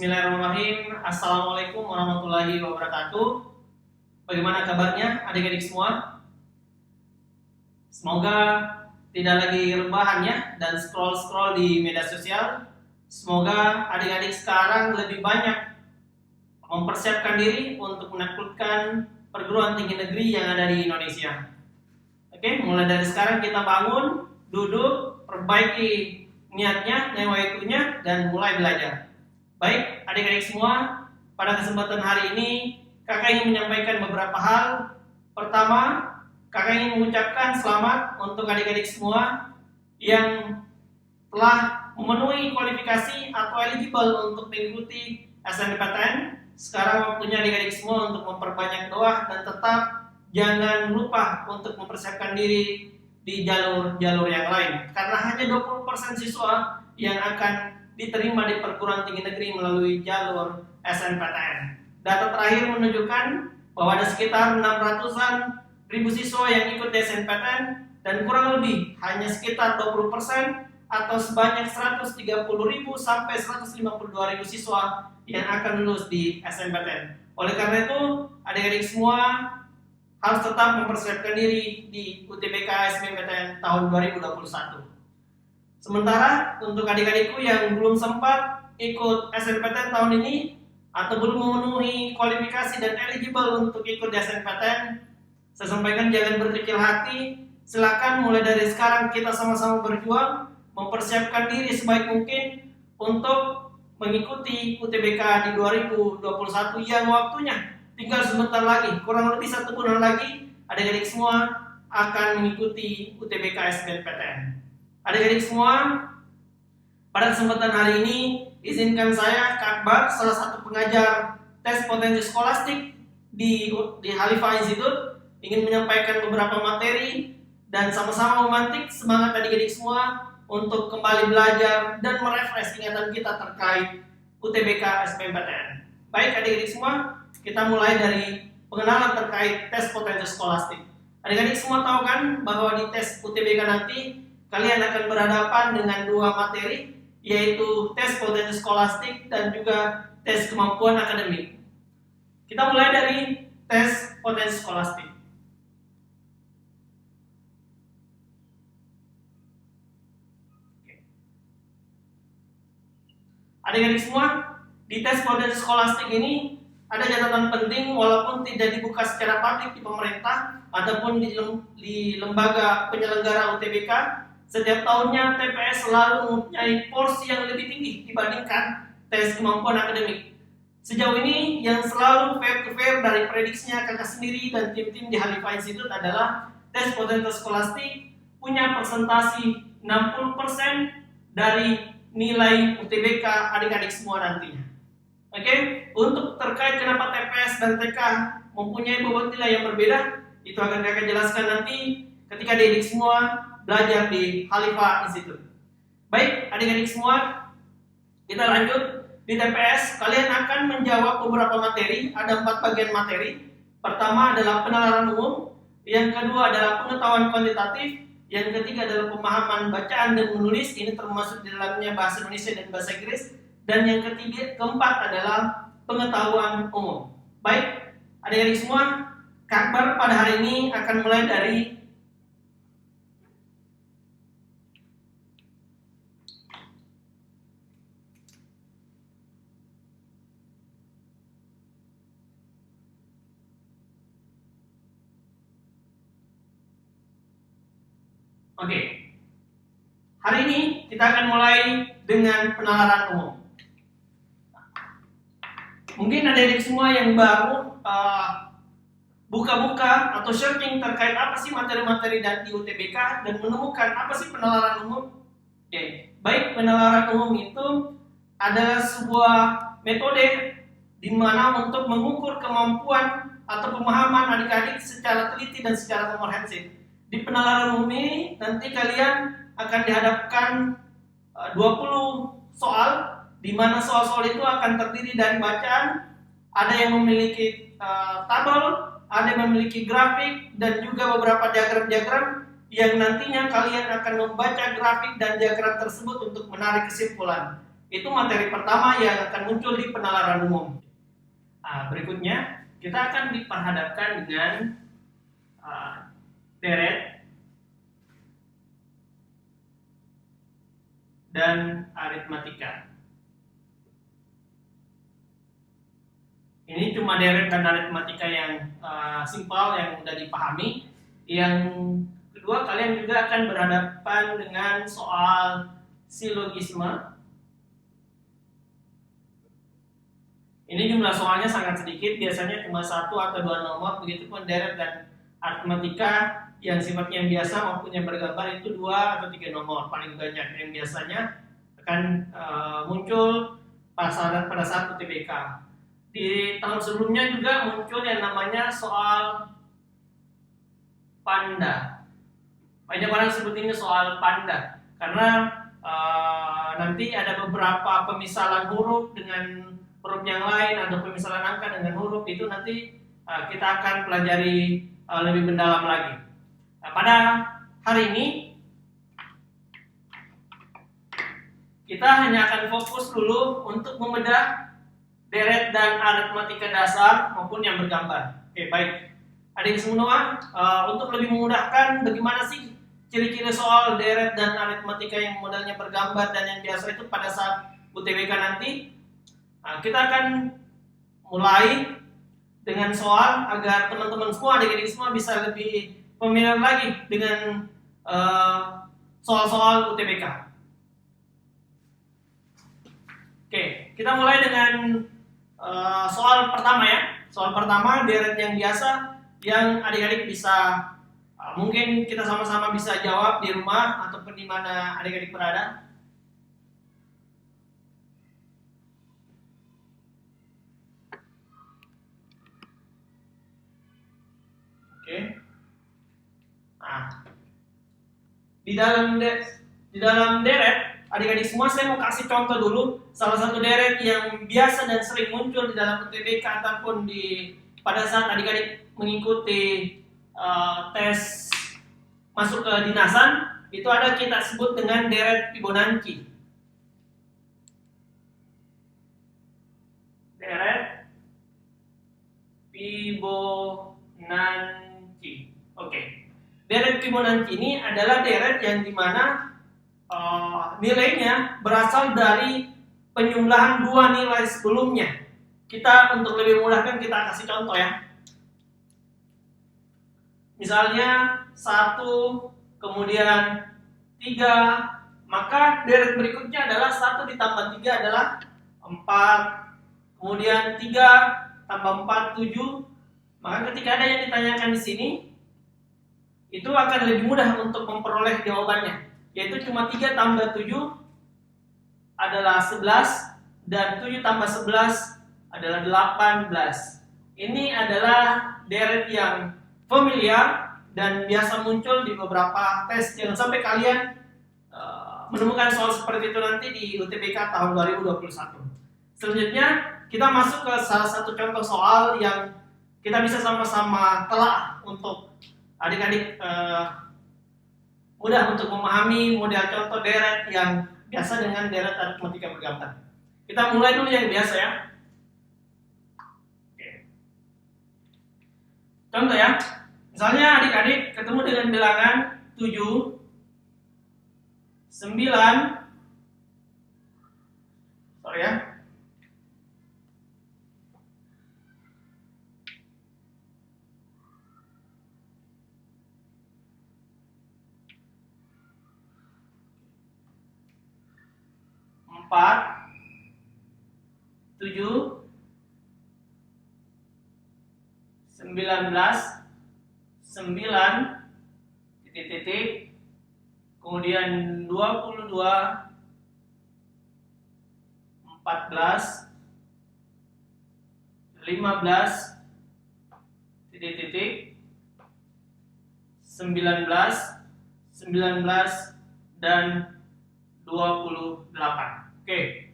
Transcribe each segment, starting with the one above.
Bismillahirrahmanirrahim. Assalamualaikum warahmatullahi wabarakatuh. Bagaimana kabarnya adik-adik semua? Semoga tidak lagi rebahan ya dan scroll-scroll di media sosial. Semoga adik-adik sekarang lebih banyak mempersiapkan diri untuk menaklukkan perguruan tinggi negeri yang ada di Indonesia. Oke, mulai dari sekarang kita bangun, duduk, perbaiki niatnya, nawaitunya, dan mulai belajar. Baik, adik-adik semua, pada kesempatan hari ini kakak ingin menyampaikan beberapa hal. Pertama, kakak ingin mengucapkan selamat untuk adik-adik semua yang telah memenuhi kualifikasi atau eligible untuk mengikuti SNMPTN. Sekarang waktunya adik-adik semua untuk memperbanyak doa dan tetap jangan lupa untuk mempersiapkan diri di jalur-jalur yang lain. Karena hanya 20% siswa yang akan diterima di perguruan tinggi negeri melalui jalur SNPTN. Data terakhir menunjukkan bahwa ada sekitar 600-an ribu siswa yang ikut di SNPTN dan kurang lebih hanya sekitar 20% atau sebanyak 130 ribu sampai 152 ribu siswa yang akan lulus di SNPTN. Oleh karena itu, adik-adik semua harus tetap mempersiapkan diri di UTBK SBMPTN tahun 2021. Sementara untuk adik-adikku yang belum sempat ikut SNPTN tahun ini atau belum memenuhi kualifikasi dan eligible untuk ikut di SNPTN, saya sampaikan jangan berkecil hati. Silakan mulai dari sekarang kita sama-sama berjuang mempersiapkan diri sebaik mungkin untuk mengikuti UTBK di 2021 yang waktunya tinggal sebentar lagi, kurang lebih 1 bulan lagi adik-adik semua akan mengikuti UTBK SBMPTN. Adik-adik semua, pada kesempatan hari ini izinkan saya Kak Akbar, salah satu pengajar tes potensi skolastik di Halifa Institute, ingin menyampaikan beberapa materi dan sama-sama memantik semangat adik-adik semua untuk kembali belajar dan merefresh ingatan kita terkait UTBK SBMPTN. Baik adik-adik semua, kita mulai dari pengenalan terkait tes potensi skolastik. Adik-adik semua tahu kan bahwa di tes UTBK nanti kalian akan berhadapan dengan 2 materi, yaitu tes potensi skolastik dan juga tes kemampuan akademik. Kita mulai dari tes potensi skolastik. Adik-adik semua, di tes potensi skolastik ini ada catatan penting walaupun tidak dibuka secara publik di pemerintah ataupun di lembaga penyelenggara UTBK. Setiap tahunnya TPS selalu mempunyai porsi yang lebih tinggi dibandingkan tes kemampuan akademik. Sejauh ini yang selalu fair to fair dari prediksinya kakak sendiri dan tim-tim di Halifa Institute adalah tes potensi skolastik punya presentasi 60% dari nilai UTBK adik-adik semua nantinya. Oke, untuk terkait kenapa TPS dan TK mempunyai bobot nilai yang berbeda, itu akan kakak jelaskan nanti ketika adik-adik semua belajar di Halifa Institute. Baik, adik-adik semua, kita lanjut. Di TPS, kalian akan menjawab beberapa materi, ada 4 bagian materi. Pertama adalah penalaran umum, yang kedua adalah pengetahuan kuantitatif, yang ketiga adalah pemahaman bacaan dan menulis, ini termasuk di dalamnya bahasa Indonesia dan bahasa Inggris, dan yang keempat adalah pengetahuan umum. Baik, adik-adik semua, Kak Akbar pada hari ini akan mulai dari hari ini kita akan mulai dengan penalaran umum. Mungkin adik-adik semua yang baru buka-buka atau searching terkait apa sih materi-materi di UTBK dan menemukan apa sih penalaran umum. Baik, penalaran umum itu adalah sebuah metode di mana untuk mengukur kemampuan atau pemahaman adik-adik secara teliti dan secara komprehensif. Di penalaran umum ini nanti kalian akan dihadapkan 20 soal, di mana soal-soal itu akan terdiri dari bacaan, ada yang memiliki tabel, ada yang memiliki grafik, dan juga beberapa diagram-diagram yang nantinya kalian akan membaca grafik dan diagram tersebut untuk menarik kesimpulan. Itu materi pertama yang akan muncul di penalaran umum. Berikutnya kita akan diperhadapkan dengan deret dan aritmatika. Ini cuma deret dan aritmatika yang simpel, yang mudah dipahami. Yang kedua, kalian juga akan berhadapan dengan soal silogisme. Ini jumlah soalnya sangat sedikit, biasanya cuma 1 atau 2 nomor. Begitupun deret dan aritmatika yang sifatnya biasa maupun yang bergambar itu 2 atau 3 nomor paling banyak, yang biasanya akan muncul pada saat UTBK. Di tahun sebelumnya juga muncul yang namanya soal panda. Banyak orang sebut ini soal panda karena nanti ada beberapa pemisalan huruf dengan huruf yang lain atau pemisalan angka dengan huruf, itu nanti kita akan pelajari lebih mendalam lagi. Pada hari ini kita hanya akan fokus dulu untuk membedah deret dan aritmatika dasar maupun yang bergambar. Oke, baik. Adik semua, untuk lebih memudahkan bagaimana sih ciri-ciri soal deret dan aritmatika yang modelnya bergambar dan yang biasa itu pada saat UTBK nanti, kita akan mulai dengan soal agar teman-teman semua, adik-adik semua bisa lebih familiar lagi dengan soal-soal UTBK. Oke, kita mulai dengan soal pertama ya. Soal pertama deret yang biasa yang adik-adik bisa mungkin kita sama-sama bisa jawab di rumah ataupun di mana adik-adik berada. Oke. Nah, di dalam deret adik-adik semua, saya mau kasih contoh dulu. Salah satu deret yang biasa dan sering muncul di dalam UTBK ataupun pada saat adik-adik mengikuti tes masuk ke dinasan, itu ada kita sebut dengan deret Fibonacci. Deret Fibonacci. Oke. Deret Fibonacci ini adalah deret yang dimana nilainya berasal dari penjumlahan 2 nilai sebelumnya. Kita untuk lebih memudahkan kita kasih contoh ya. Misalnya 1, kemudian 3, maka deret berikutnya adalah 1 ditambah 3 adalah 4, kemudian 3 tambah 4 7. Maka ketika ada yang ditanyakan di sini, itu akan lebih mudah untuk memperoleh jawabannya, yaitu cuma 3 tambah 7 adalah 11 dan 7 tambah 11 adalah 18. Ini adalah deret yang familiar dan biasa muncul di beberapa tes. Jangan sampai kalian menemukan soal seperti itu nanti di UTBK tahun 2021. Selanjutnya kita masuk ke salah satu contoh soal yang kita bisa sama-sama telah untuk adik-adik mudah untuk memahami model contoh deret yang biasa dengan deret aritmatika bergambar. Kita mulai dulu yang biasa ya. Oke. Contoh ya. Misalnya adik-adik ketemu dengan bilangan 7, 9, sorry ya. Empat, 7, 19, 9, titik-titik, kemudian 22, 14, 15, titik-titik, 19, 19, dan 28. Oke.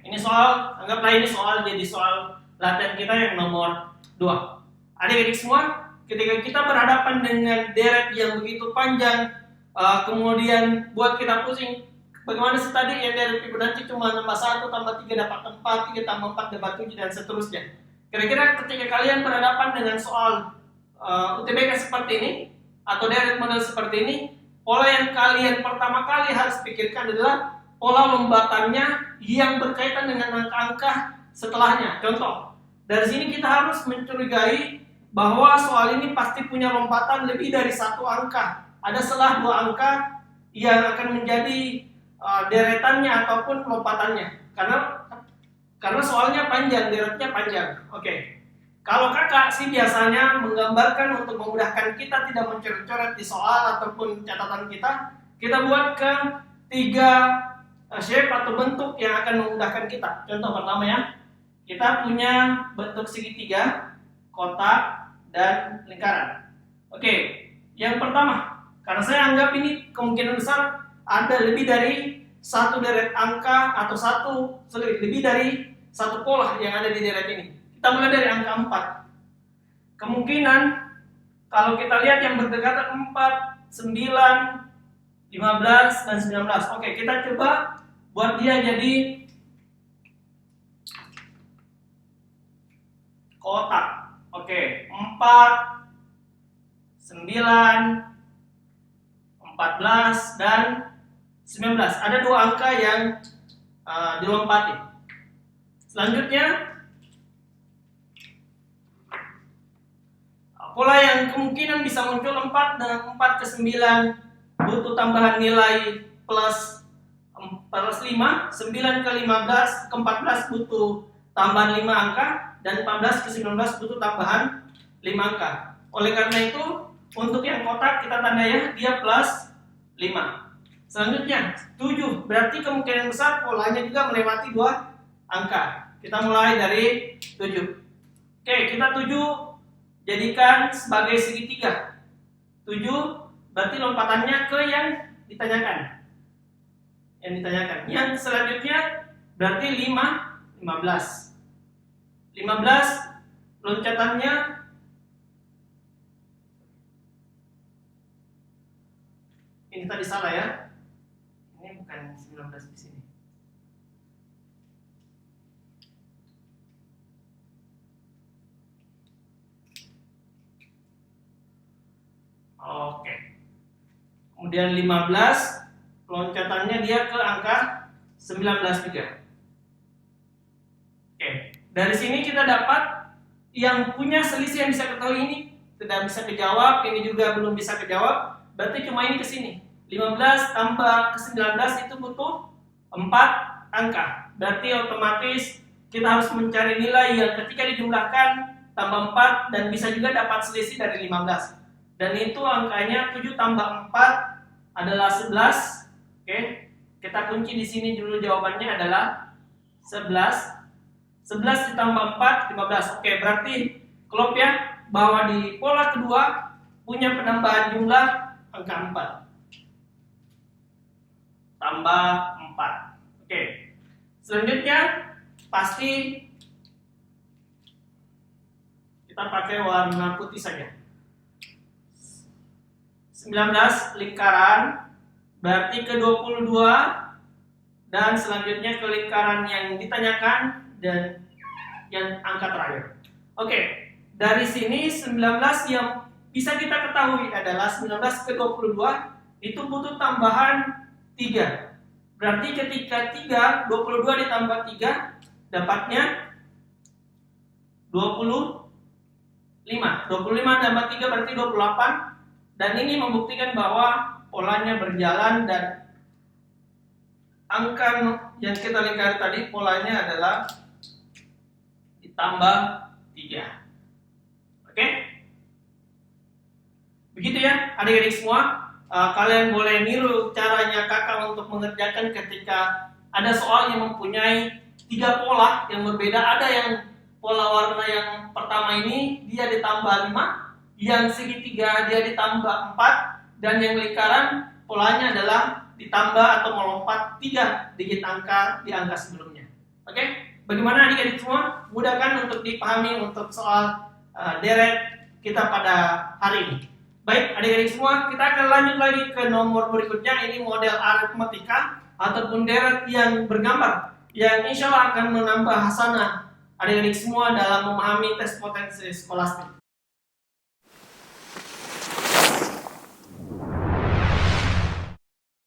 Ini soal, anggaplah ini soal jadi soal latihan kita yang nomor 2. Adik-adik semua, ketika kita berhadapan dengan deret yang begitu panjang, kemudian buat kita pusing. Bagaimana sih tadi yang dari Fibonacci cuma nambah 1 tambah 3 dapat 4, 3 tambah 4 dapat 7 dan seterusnya. Kira-kira ketika kalian berhadapan dengan soal UTBK seperti ini atau direct model seperti ini, pola yang kalian pertama kali harus pikirkan adalah pola lombatannya yang berkaitan dengan angka-angka setelahnya. Contoh, dari sini kita harus mencurigai bahwa soal ini pasti punya lompatan lebih dari 1 angka. Ada setelah 2 angka yang akan menjadi deretannya ataupun lompatannya. Karena soalnya panjang, deretnya panjang. Oke. Kalau kakak sih biasanya menggambarkan untuk memudahkan kita tidak mencoret-coret di soal ataupun catatan kita buat ke 3 shape atau bentuk yang akan memudahkan kita. Contoh pertama ya, kita punya bentuk segitiga, kotak, dan lingkaran. Oke, yang pertama, karena saya anggap ini kemungkinan besar ada lebih dari 1 deret angka atau lebih dari 1 pola yang ada di deret ini. Kita mulai dari angka 4. Kemungkinan kalau kita lihat yang berdekatan 4, 9, 15, dan 19. Oke, kita coba buat dia jadi kotak. Oke, 4, 9, 14, dan 19. Ada 2 angka yang dilompati. Selanjutnya, pola yang kemungkinan bisa muncul 4 dengan 4 ke 9 butuh tambahan nilai plus 5, 9 ke 15 ke 14 butuh tambahan 5 angka, dan 14 ke 19 butuh tambahan 5 angka. Oleh karena itu, untuk yang kotak kita tandai ya, dia plus 5. Selanjutnya 7, berarti kemungkinan besar polanya juga melewati 2 angka. Kita mulai dari 7. Oke, kita 7 jadikan sebagai segitiga. 7 berarti lompatannya ke yang ditanyakan. Yang selanjutnya berarti 15. 15 loncatannya ini tadi salah ya. Ini bukan 19 di sini. Oke. Kemudian 15 loncatannya dia ke angka 19 juga. Oke. Dari sini kita dapat yang punya selisih yang bisa ketahui ini tidak bisa kejawab, ini juga belum bisa kejawab. Berarti cuma ini ke sini. 15 tambah ke 19 itu butuh 4 angka. Berarti otomatis kita harus mencari nilai yang ketika dijumlahkan tambah 4 dan bisa juga dapat selisih dari 15. Dan itu angkanya 7 tambah 4 adalah 11. Oke. Kita kunci di sini dulu, jawabannya adalah 11. 11 ditambah 4, 15. Oke, berarti klop ya bahwa di pola kedua punya penambahan jumlah angka 4. Tambah 4. Oke. Selanjutnya pasti kita pakai warna putih saja. 19 lingkaran berarti ke 22, dan selanjutnya ke lingkaran yang ditanyakan dan yang angka terakhir. Oke, dari sini 19 yang bisa kita ketahui adalah 19 ke 22 itu butuh tambahan 3. Berarti ketika 22 ditambah 3 dapatnya 25. 25 tambah 3 berarti 28. Dan ini membuktikan bahwa polanya berjalan dan angka yang kita lingkari tadi polanya adalah ditambah 3. Oke? Begitu ya adik-adik semua. Kalian boleh niru caranya kakak untuk mengerjakan ketika ada soal yang mempunyai 3 pola yang berbeda. Ada yang pola warna yang pertama ini dia ditambah 5, yang segitiga dia ditambah 4, dan yang lingkaran polanya adalah ditambah atau melompat 3 digit angka di angka sebelumnya. Oke? Bagaimana adik-adik semua? Mudah kan untuk dipahami untuk soal deret kita pada hari ini. Baik, adik-adik semua, kita akan lanjut lagi ke nomor berikutnya. Ini model aritmatika ataupun deret yang bergambar, yang insya Allah akan menambah hasanah adik-adik semua dalam memahami tes potensi skolastik.